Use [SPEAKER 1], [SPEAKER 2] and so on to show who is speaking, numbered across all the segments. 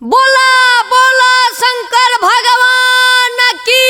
[SPEAKER 1] बोला बोला शंकर भगवान की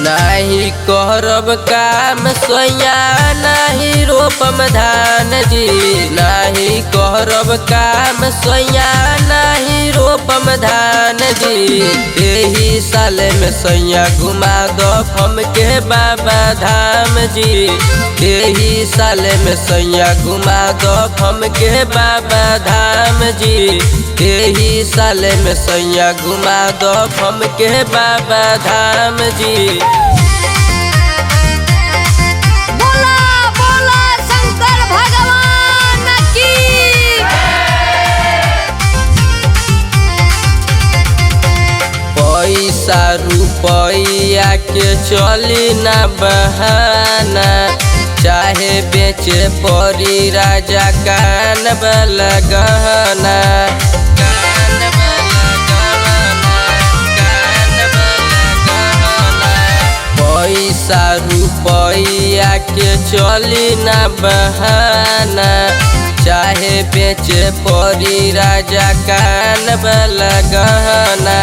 [SPEAKER 2] नाही करब काम सोया नाही रोपम धान जी। नाही करब काम सोया नहीं रोपम धान जी। एही साल में सोया घुमा दो हमके बाबा धाम जी। एही साल में सोया घुमा दो हमके बाबा धाम जी। एही साल में सोया घुमा दो हमके बाबा धाम जी।
[SPEAKER 1] बोला बोला शंकर भगवान की
[SPEAKER 2] पैसा रुपया के चली ना बहाना। चाहे बेचे परी राजा कान वाला गहना। कान वाला गहना, कान वाला गहना। पैसा रुपया के चली ना बहाना। चाहे बेचे परी राजा कान वाला गहना।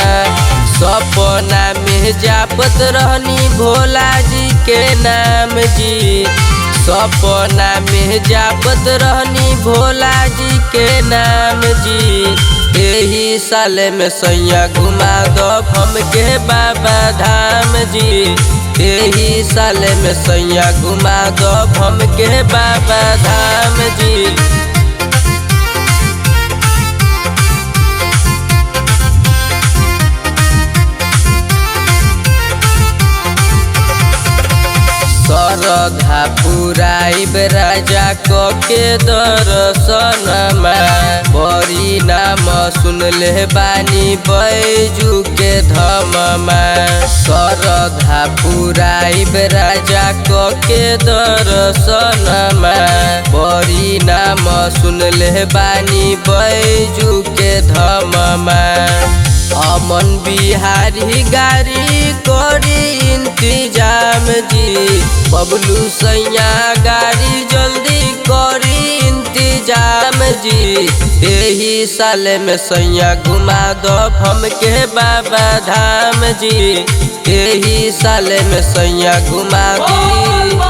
[SPEAKER 2] सपना में जापत रहनी भोला जी के नाम जी। सपना में जापत रहनी भोला जी के नाम जी। एही साल में सैया घुमा दो हमके बाबा धाम जी। एही साल में सैया घुमा दो हमके बाबा धाम जी। श्रद्धा पुराइब राजा के दर्शन में। बड़ी नाम सुन ले बानी बैजू के धम में। श्रद्धा पुराइब राजा के दर्शन में। बड़ी नाम सुन ले बानी बैजू के धम में। अमन बिहारी गाड़ी करी इंतजाम जी। बबलू सैया गाड़ी जल्दी करी इंतजाम जी। एही साल में सैया घुमा दो हमके बाबा धाम जी। एही साल में सैया घुमा दी।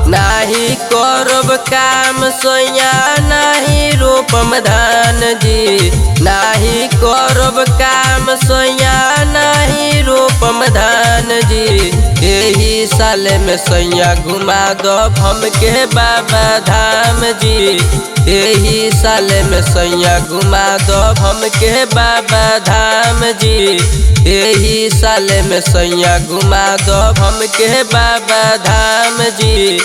[SPEAKER 2] नाही करब काम सोया नहीं रोपम धान जी। नाही करब काम सोया नहीं रोपम धान जी। एही साल में सोया घुमा दो हमके बाबा धाम जी। एही साल में सोया घुमा दो हमके बाबा धाम जी। एही साल में सोया घुमा दो हमके बाबा धाम जी।